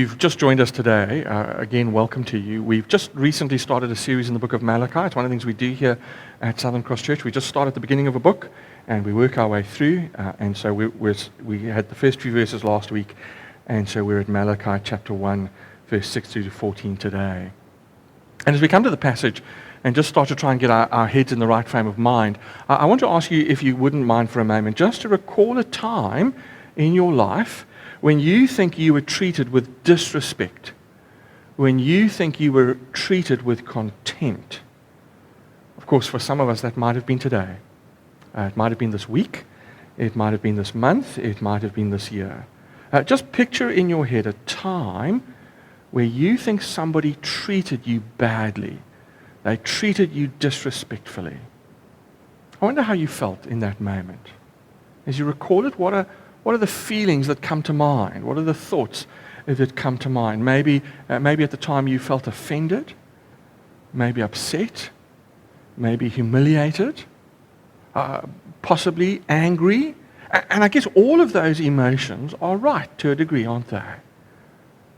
You've just joined us today. Again, welcome to you. We've just recently started a series in the book of Malachi. It's one of the things we do here at Southern Cross Church. We just start at the beginning of a book and we work our way through. And so we had the first few verses last week. And so we're at Malachi chapter 1, verse 6 through to 14 today. And as we come to the passage and just start to try and get our heads in the right frame of mind, I want to ask you, if you wouldn't mind for a moment, just to recall a time in your life when you think you were treated with disrespect, when you think you were treated with contempt. Of course, for some of us, that might have been today. It might have been this week. It might have been this month. It might have been this year. Just picture in your head a time where you think somebody treated you badly. They treated you disrespectfully. I wonder how you felt in that moment. As you recall it, what are the feelings that come to mind? What are the thoughts that come to mind? Maybe at the time you felt offended, maybe upset, maybe humiliated, possibly angry. And I guess all of those emotions are right to a degree, aren't they?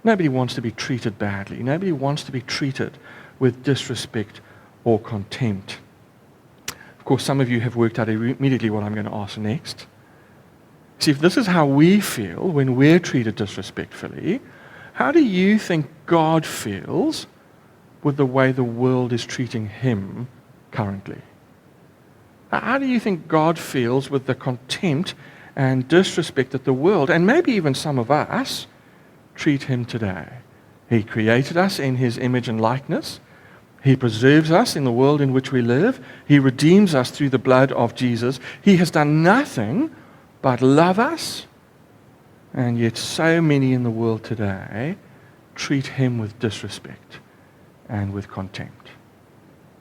Nobody wants to be treated badly. Nobody wants to be treated with disrespect or contempt. Of course, some of you have worked out immediately what I'm going to ask next. See, if this is how we feel when we're treated disrespectfully, how do you think God feels with the way the world is treating him currently? How do you think God feels with the contempt and disrespect that the world, and maybe even some of us, treat him today? He created us in his image and likeness. He preserves us in the world in which we live. He redeems us through the blood of Jesus. He has done nothing but love us, and yet so many in the world today treat him with disrespect and with contempt.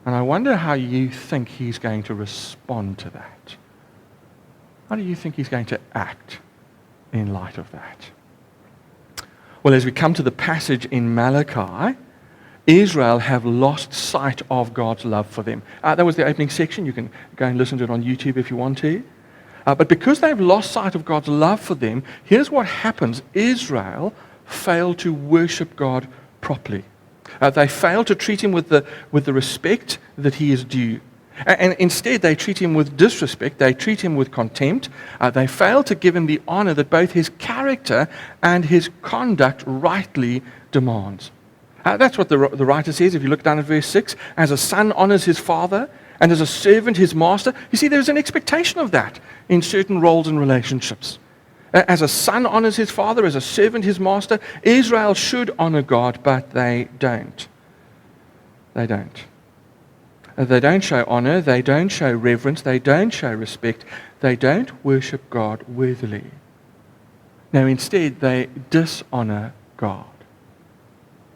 And I wonder how you think he's going to respond to that. How do you think he's going to act in light of that? Well, as we come to the passage in Malachi, Israel have lost sight of God's love for them. That was the opening section. You can go and listen to it on YouTube if you want to. But because they've lost sight of God's love for them, here's what happens. Israel failed to worship God properly. They failed to treat him with the respect that he is due. And instead, they treat him with disrespect. They treat him with contempt. They fail to give him the honor that both his character and his conduct rightly demands. That's what the writer says. If you look down at verse 6, as a son honors his father, and as a servant his master. You see, there's an expectation of that in certain roles and relationships. As a son honors his father, as a servant his master, Israel should honor God, but they don't. They don't. They don't show honor, they don't show reverence, they don't show respect, they don't worship God worthily. No, instead they dishonor God.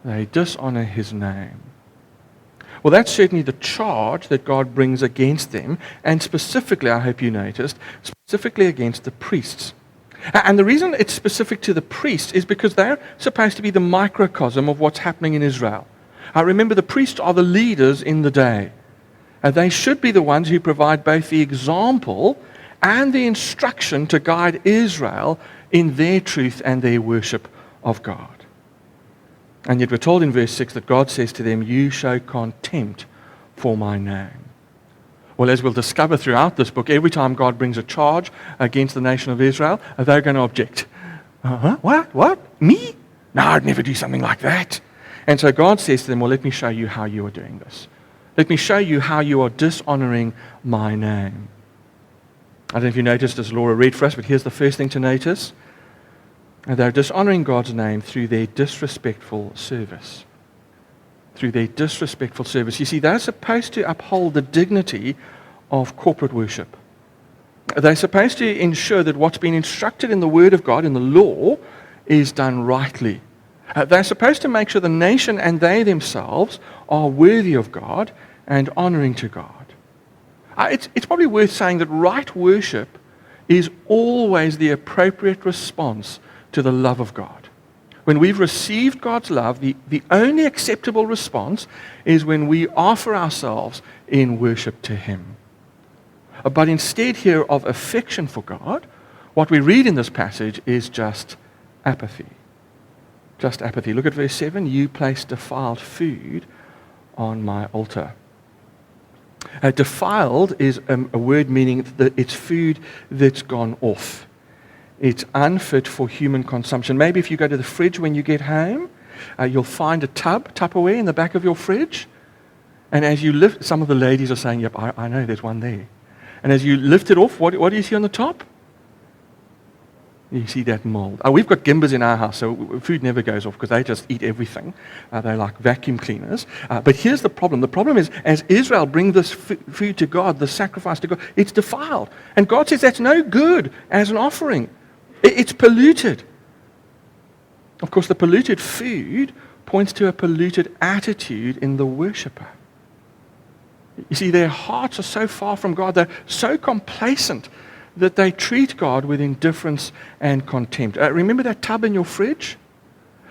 They dishonor his name. Well, that's certainly the charge that God brings against them, and specifically, I hope you noticed, specifically against the priests. And the reason it's specific to the priests is because they're supposed to be the microcosm of what's happening in Israel. Remember, the priests are the leaders in the day. They should be the ones who provide both the example and the instruction to guide Israel in their truth and their worship of God. And yet we're told in verse 6 that God says to them, you show contempt for my name. Well, as we'll discover throughout this book, every time God brings a charge against the nation of Israel, they're going to object. What? Me? No, I'd never do something like that. And so God says to them, well, let me show you how you are doing this. Let me show you how you are dishonoring my name. I don't know if you noticed as Laura read for us, but here's the first thing to notice. They're dishonoring God's name through their disrespectful service. Through their disrespectful service. You see, they're supposed to uphold the dignity of corporate worship. They're supposed to ensure that what's been instructed in the Word of God, in the law, is done rightly. They're supposed to make sure the nation and they themselves are worthy of God and honoring to God. It's probably worth saying that right worship is always the appropriate response to the love of God. When we've received God's love, the only acceptable response is when we offer ourselves in worship to him. But instead here of affection for God, what we read in this passage is just apathy. just apathy. Look at verse 7. You place defiled food on my altar. Defiled is a word meaning that it's food that's gone off. It's unfit for human consumption. Maybe if you go to the fridge when you get home, you'll find a Tupperware in the back of your fridge. And as you lift, some of the ladies are saying, yep, I know there's one there. And as you lift it off, what do you see on the top? You see that mold. We've got Gimbers in our house, so food never goes off because they just eat everything. They're like vacuum cleaners. But here's the problem. The problem is, as Israel bring this food to God, the sacrifice to God, it's defiled. And God says that's no good as an offering. It's polluted. Of course, the polluted food points to a polluted attitude in the worshiper. You see, their hearts are so far from God, they're so complacent that they treat God with indifference and contempt. Remember that tub in your fridge?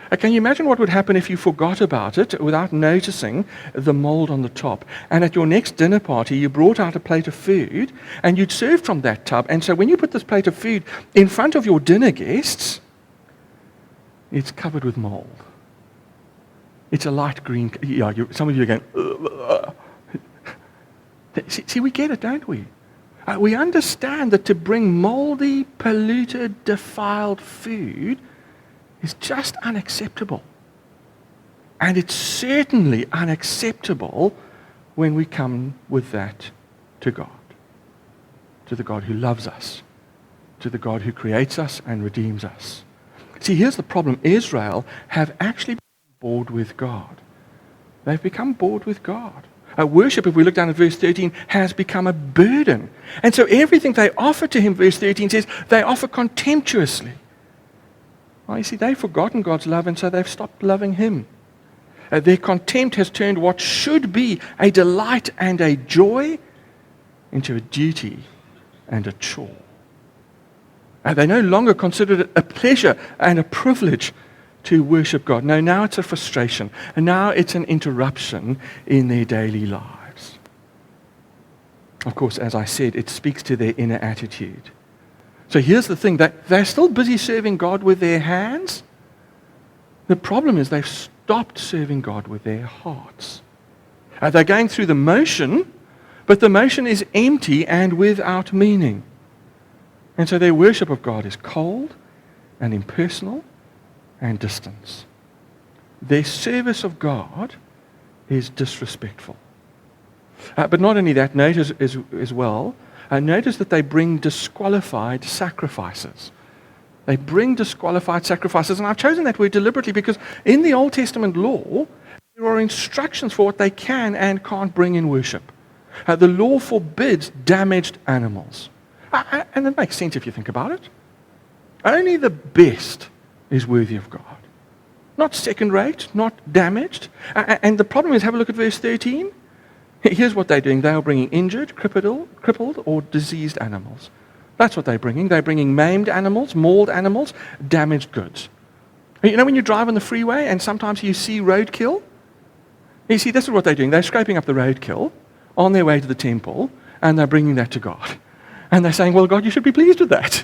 Can you imagine what would happen if you forgot about it without noticing the mold on the top? And at your next dinner party, you brought out a plate of food and you'd served from that tub. And so when you put this plate of food in front of your dinner guests, it's covered with mold. It's a light green. Yeah, some of you are going, ugh. See, we get it, don't we? We understand that to bring moldy, polluted, defiled food is just unacceptable. And it's certainly unacceptable when we come with that to God. To the God who loves us. To the God who creates us and redeems us. See, here's the problem. Israel have actually become bored with God. They've become bored with God. Worship, if we look down at verse 13, has become a burden. And so everything they offer to him, verse 13 says, they offer contemptuously. Well, you see, they've forgotten God's love, and so they've stopped loving him. Their contempt has turned what should be a delight and a joy into a duty and a chore. They no longer consider it a pleasure and a privilege to worship God. No, now it's a frustration. And now it's an interruption in their daily lives. Of course, as I said, it speaks to their inner attitude. So here's the thing, that they're still busy serving God with their hands. The problem is they've stopped serving God with their hearts. They're going through the motion, but the motion is empty and without meaning. And so their worship of God is cold and impersonal and distance. Their service of God is disrespectful. But not only that, notice as well, notice that they bring disqualified sacrifices. They bring disqualified sacrifices, and I've chosen that word deliberately because in the Old Testament law, there are instructions for what they can and can't bring in worship. The law forbids damaged animals. And it makes sense if you think about it. Only the best is worthy of God. Not second rate, not damaged. And the problem is, have a look at verse 13. Here's what they're doing. They are bringing injured, crippled, or diseased animals. That's what they're bringing. They're bringing maimed animals, mauled animals, damaged goods. You know when you drive on the freeway and sometimes you see roadkill? You see, this is what they're doing. They're scraping up the roadkill on their way to the temple, and they're bringing that to God. And they're saying, well, God, you should be pleased with that.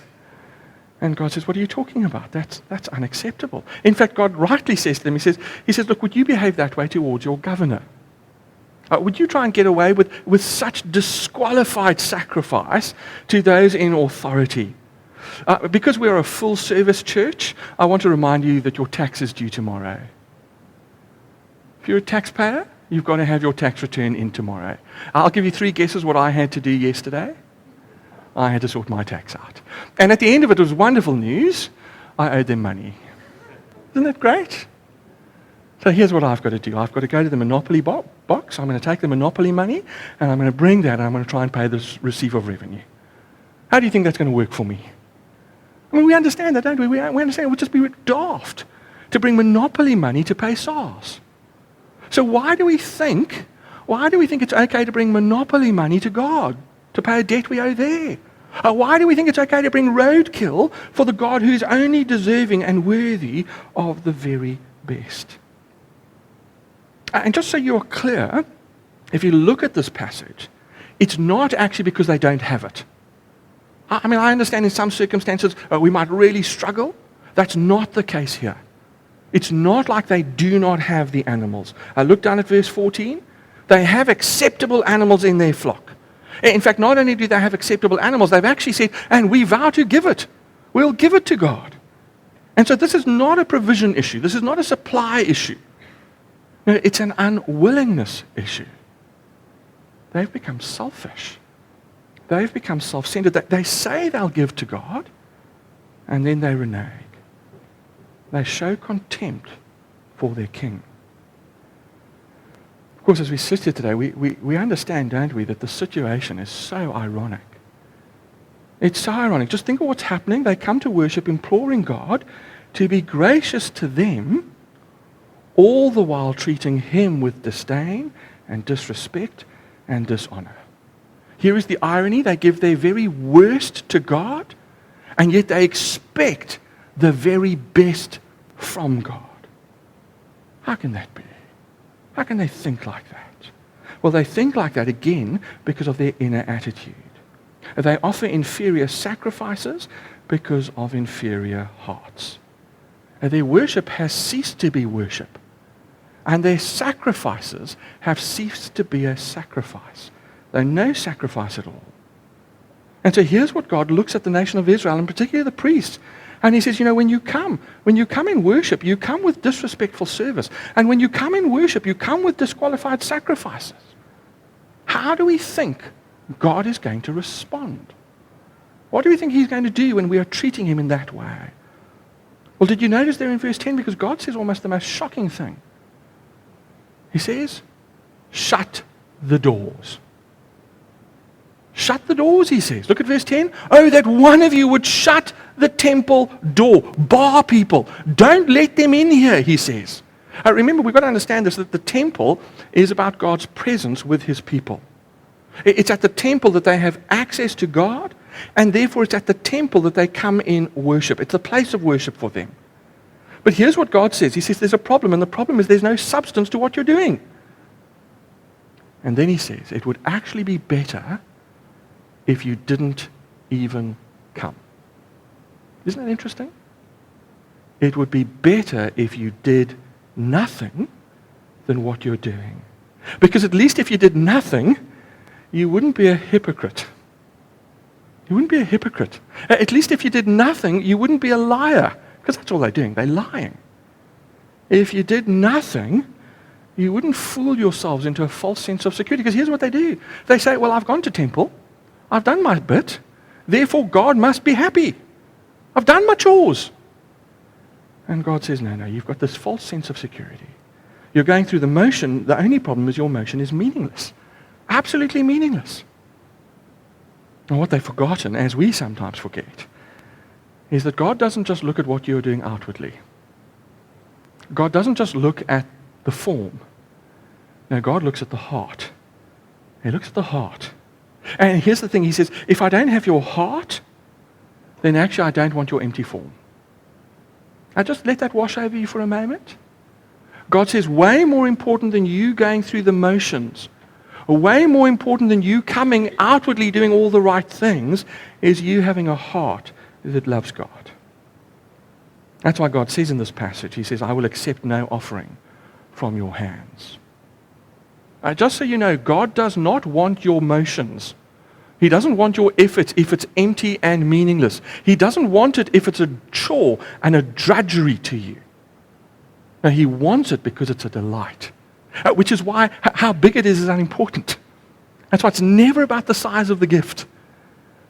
And God says, what are you talking about? That's unacceptable. In fact, God rightly says to them, He says, look, would you behave that way towards your governor? Would you try and get away with such disqualified sacrifice to those in authority? Because we're a full-service church, I want to remind you that your tax is due tomorrow. If you're a taxpayer, you've got to have your tax return in tomorrow. I'll give you 3 guesses what I had to do yesterday. I had to sort my tax out. And at the end of it was wonderful news. I owed them money. Isn't that great? So here's what I've got to do. I've got to go to the Monopoly box. I'm going to take the Monopoly money, and I'm going to bring that, and I'm going to try and pay the receiver of revenue. How do you think that's going to work for me? I mean, we understand that, don't we? We understand it would just be daft to bring Monopoly money to pay SARS. So why do we think it's okay to bring Monopoly money to God, to pay a debt we owe there? Why do we think it's okay to bring roadkill for the God who's only deserving and worthy of the very best? And just so you're clear, if you look at this passage, it's not actually because they don't have it. I mean, I understand in some circumstances we might really struggle. That's not the case here. It's not like they do not have the animals. Look down at verse 14. They have acceptable animals in their flock. In fact, not only do they have acceptable animals, they've actually said, and we vow to give it. We'll give it to God. And so this is not a provision issue. This is not a supply issue. No, it's an unwillingness issue. They've become selfish. They've become self-centered. They say they'll give to God, and then they renege. They show contempt for their king. Of course, as we sit here today, we understand, don't we, that the situation is so ironic. It's so ironic. Just think of what's happening. They come to worship imploring God to be gracious to them, all the while treating him with disdain and disrespect and dishonor. Here is the irony. They give their very worst to God, and yet they expect the very best from God. How can that be? How can they think like that? Well, they think like that, again, because of their inner attitude. They offer inferior sacrifices because of inferior hearts. Their worship has ceased to be worship, and their sacrifices have ceased to be a sacrifice. They're no sacrifice at all. And so here's what God looks at the nation of Israel, and particularly the priests, and he says, when you come in worship, you come with disrespectful service. And when you come in worship, you come with disqualified sacrifices. How do we think God is going to respond? What do we think he's going to do when we are treating him in that way? Well, did you notice there in verse 10? Because God says almost the most shocking thing. He says, shut the doors. Shut the doors, he says. Look at verse 10. Oh, that one of you would shut the temple door. Bar people. Don't let them in here, he says. Remember, we've got to understand this, that the temple is about God's presence with his people. It's at the temple that they have access to God, and therefore it's at the temple that they come in worship. It's a place of worship for them. But here's what God says. He says there's a problem, and the problem is there's no substance to what you're doing. And then he says it would actually be better if you didn't even come. Isn't that interesting? It would be better if you did nothing than what you're doing. Because at least if you did nothing, you wouldn't be a hypocrite. You wouldn't be a hypocrite. At least if you did nothing, you wouldn't be a liar. Because that's all they're doing. They're lying. If you did nothing, you wouldn't fool yourselves into a false sense of security. Because here's what they do. They say, well, I've gone to temple. I've done my bit. Therefore, God must be happy. I've done my chores. And God says, no, you've got this false sense of security. You're going through the motion. The only problem is your motion is meaningless. Absolutely meaningless. And what they've forgotten, as we sometimes forget, is that God doesn't just look at what you're doing outwardly. God doesn't just look at the form. No, God looks at the heart. He looks at the heart. And here's the thing. He says, if I don't have your heart, then actually I don't want your empty form. Now just let that wash over you for a moment. God says, way more important than you going through the motions, way more important than you coming outwardly doing all the right things, is you having a heart that loves God. That's why God says in this passage, he says, I will accept no offering from your hands. Just so you know, God does not want your motions. He doesn't want your efforts if it's empty and meaningless. He doesn't want it if it's a chore and a drudgery to you. No, he wants it because it's a delight. Which is why how big it is unimportant. That's why it's never about the size of the gift.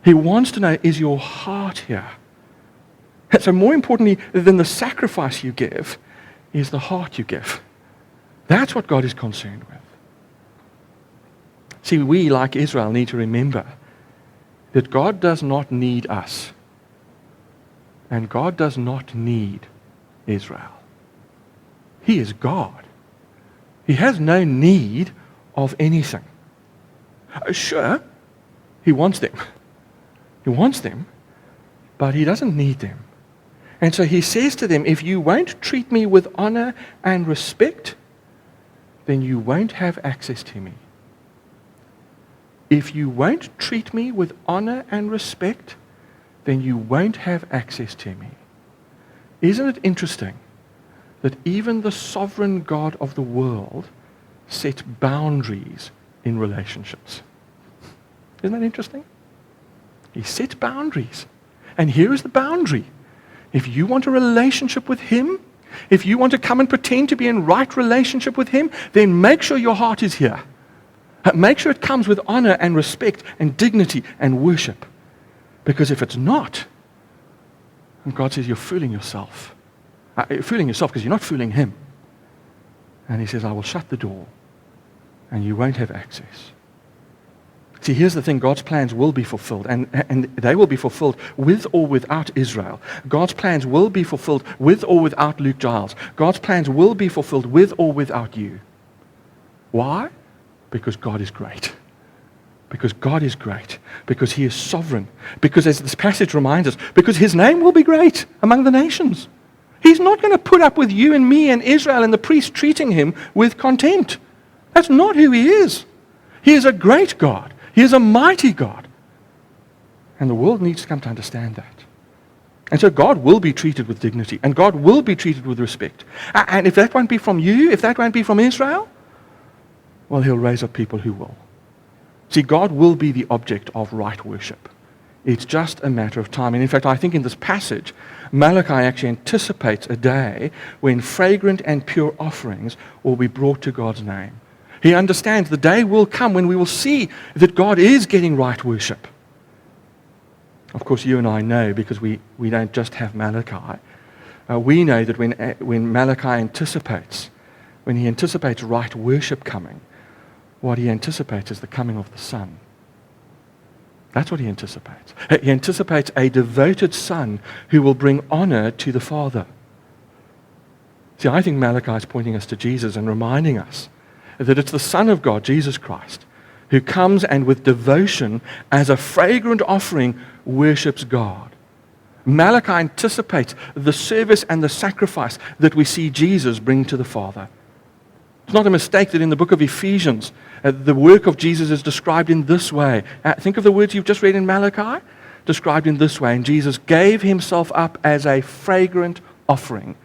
He wants to know, is your heart here? So more importantly than the sacrifice you give is the heart you give. That's what God is concerned with. See, we, like Israel, need to remember that God does not need us. And God does not need Israel. He is God. He has no need of anything. Sure, he wants them. He wants them, but he doesn't need them. And so he says to them, if you won't treat me with honor and respect, then you won't have access to me. If you won't treat me with honor and respect, then you won't have access to me. Isn't it interesting that even the sovereign God of the world set boundaries in relationships. Isn't that interesting? He set boundaries. And here is the boundary. If you want a relationship with him, if you want to come and pretend to be in right relationship with him, then make sure your heart is here. Make sure it comes with honor and respect and dignity and worship. Because if it's not, God says you're fooling yourself. You're fooling yourself because you're not fooling him. And he says, I will shut the door and you won't have access. See, here's the thing. God's plans will be fulfilled, and they will be fulfilled with or without Israel. God's plans will be fulfilled with or without Luke Giles. God's plans will be fulfilled with or without you. Why? Because God is great. Because God is great. Because he is sovereign. Because, as this passage reminds us, because his name will be great among the nations. He's not going to put up with you and me and Israel and the priests treating him with contempt. That's not who he is. He is a great God. He is a mighty God. And the world needs to come to understand that. And so God will be treated with dignity. And God will be treated with respect. And if that won't be from you, if that won't be from Israel, well, he'll raise up people who will. See, God will be the object of right worship. It's just a matter of time. And in fact, I think in this passage, Malachi actually anticipates a day when fragrant and pure offerings will be brought to God's name. He understands the day will come when we will see that God is getting right worship. Of course, you and I know, because we don't just have Malachi. We know that when Malachi anticipates, when he anticipates right worship coming, what he anticipates is the coming of the Son. That's what he anticipates. He anticipates a devoted Son who will bring honor to the Father. See, I think Malachi is pointing us to Jesus and reminding us that it's the Son of God, Jesus Christ, who comes and with devotion as a fragrant offering worships God. Malachi anticipates the service and the sacrifice that we see Jesus bring to the Father. It's not a mistake that in the book of Ephesians, the work of Jesus is described in this way. Think of the words you've just read in Malachi, described in this way. And Jesus gave himself up as a fragrant offering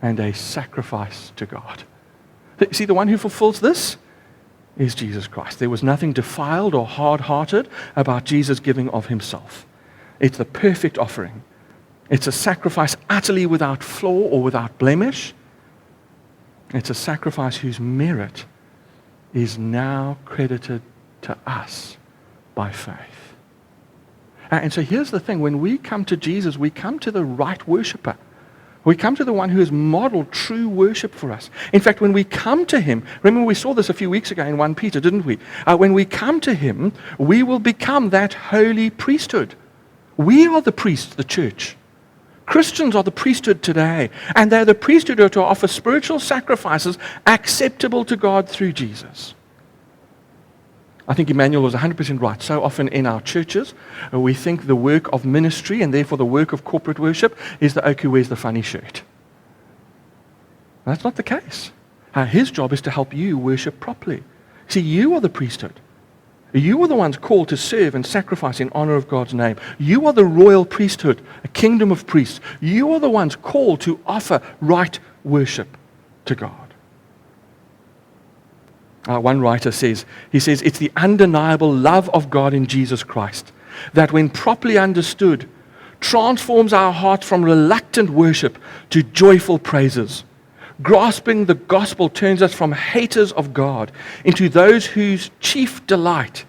and a sacrifice to God. See, the one who fulfills this is Jesus Christ. There was nothing defiled or hard-hearted about Jesus' giving of himself. It's the perfect offering. It's a sacrifice utterly without flaw or without blemish. It's a sacrifice whose merit is now credited to us by faith. And so here's the thing. When we come to Jesus, we come to the right worshiper. We come to the one who has modeled true worship for us. In fact, when we come to him, remember we saw this a few weeks ago in 1 Peter, didn't we? When we come to him, we will become that holy priesthood. We are the priests, the church. Christians are the priesthood today, and they're the priesthood who are to offer spiritual sacrifices acceptable to God through Jesus. I think Emmanuel was 100% right. So often in our churches, we think the work of ministry and therefore the work of corporate worship is the oak who wears the funny shirt. That's not the case. His job is to help you worship properly. See, you are the priesthood. You are the ones called to serve and sacrifice in honor of God's name. You are the royal priesthood, a kingdom of priests. You are the ones called to offer right worship to God. One writer says, it's the undeniable love of God in Jesus Christ that when properly understood, transforms our hearts from reluctant worship to joyful praises. Grasping the gospel turns us from haters of God into those whose chief delight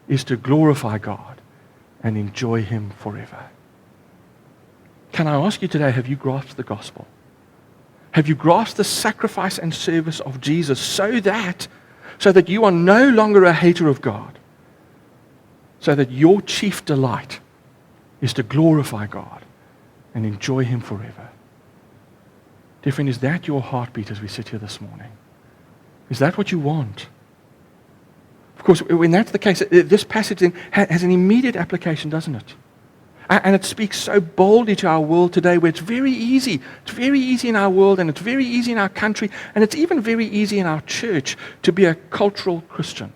is to glorify God and enjoy him forever. Can I ask you today, have you grasped the gospel? Have you grasped the sacrifice and service of Jesus so that you are no longer a hater of God, so that your chief delight is to glorify God and enjoy him forever? Dear friend, is that your heartbeat as we sit here this morning? Is that what you want? Of course, when that's the case, this passage then has an immediate application, doesn't it? And it speaks so boldly to our world today, where it's very easy. It's very easy in our world, and it's very easy in our country, and it's even very easy in our church to be a cultural Christian.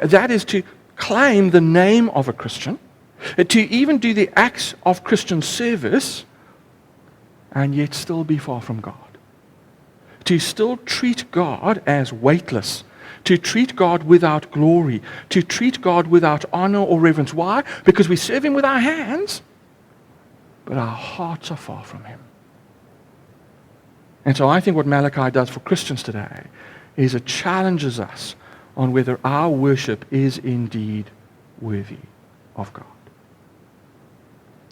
That is to claim the name of a Christian, to even do the acts of Christian service, and yet still be far from God. To still treat God as weightless, to treat God without glory, to treat God without honor or reverence. Why? Because we serve Him with our hands, but our hearts are far from Him. And so I think what Malachi does for Christians today is it challenges us on whether our worship is indeed worthy of God.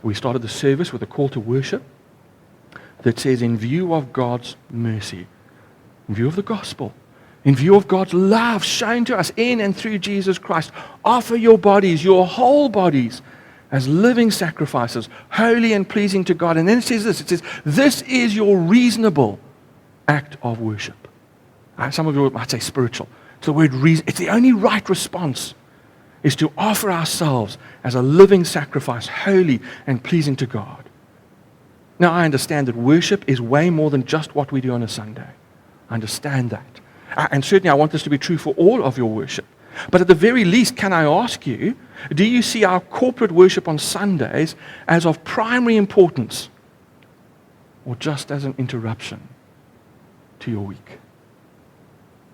We started the service with a call to worship that says, in view of God's mercy, in view of the gospel, in view of God's love shown to us in and through Jesus Christ, offer your bodies, your whole bodies, as living sacrifices, holy and pleasing to God. And then it says this is your reasonable act of worship. Some of you might say spiritual. It's the word reason. It's the only right response is to offer ourselves as a living sacrifice, holy and pleasing to God. Now, I understand that worship is way more than just what we do on a Sunday. I understand that. And certainly I want this to be true for all of your worship. But at the very least, can I ask you, do you see our corporate worship on Sundays as of primary importance, or just as an interruption to your week?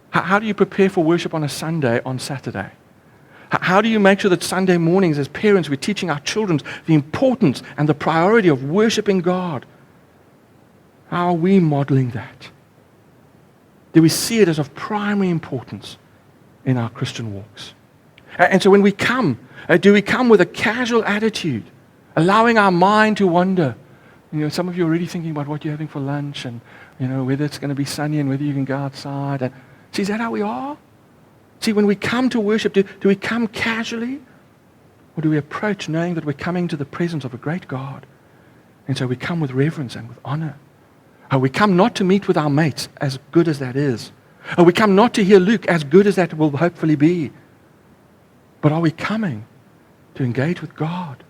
How do you prepare for worship on a Sunday on Saturday? How do you make sure that Sunday mornings as parents we're teaching our children the importance and the priority of worshiping God? How are we modeling that? Do we see it as of primary importance in our Christian walks? And so when we come, do we come with a casual attitude, allowing our mind to wander? Some of you are already thinking about what you're having for lunch and, whether it's going to be sunny and whether you can go outside. And see, is that how we are? See, when we come to worship, do we come casually? Or do we approach knowing that we're coming to the presence of a great God? And so we come with reverence and with honor. We come not to meet with our mates, as good as that is. We come not to hear Luke, as good as that will hopefully be. But are we coming to engage with God,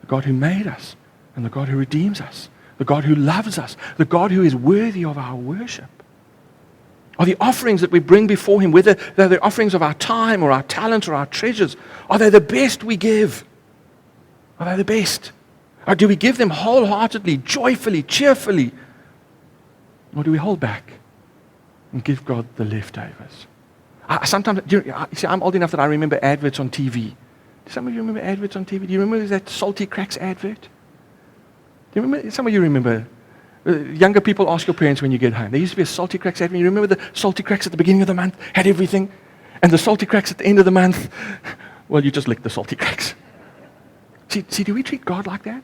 the God who made us, and the God who redeems us, the God who loves us, the God who is worthy of our worship? Are the offerings that we bring before Him, whether they're the offerings of our time or our talents or our treasures, are they the best we give? Are they the best? Or do we give them wholeheartedly, joyfully, cheerfully? Or do we hold back and give God the leftovers? Sometimes, see, I'm old enough that I remember adverts on TV. Do some of you remember adverts on TV? Do you remember that Salty Cracks advert? Do you remember? Some of you remember. Younger people, ask your parents when you get home. There used to be a Salty Cracks advert. You remember the Salty Cracks at the beginning of the month had everything? And the Salty Cracks at the end of the month, well, you just licked the Salty Cracks. See, do we treat God like that?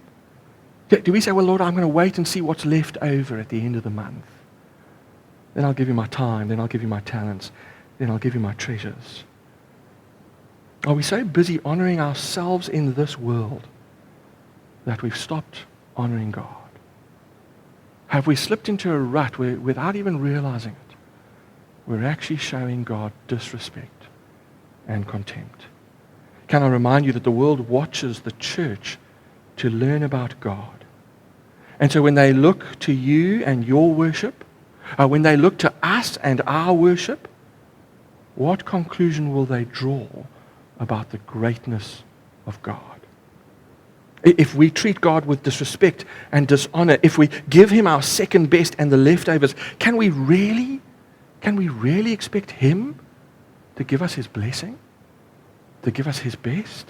Do we say, well, Lord, I'm going to wait and see what's left over at the end of the month? Then I'll give you my time. Then I'll give you my talents. Then I'll give you my treasures. Are we so busy honoring ourselves in this world that we've stopped honoring God? Have we slipped into a rut where, without even realizing it, we're actually showing God disrespect and contempt? Can I remind you that the world watches the church to learn about God? And so when they look to you and your worship, when they look to us and our worship, what conclusion will they draw about the greatness of God? If we treat God with disrespect and dishonor, if we give Him our second best and the leftovers, can we really expect Him to give us His blessing? To give us His best?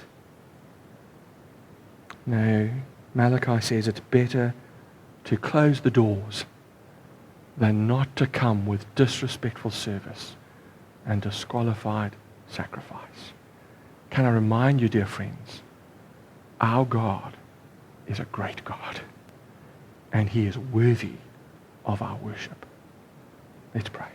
No, Malachi says it's better to close the doors than not to come with disrespectful service and disqualified sacrifice. Can I remind you, dear friends, our God is a great God, and He is worthy of our worship. Let's pray.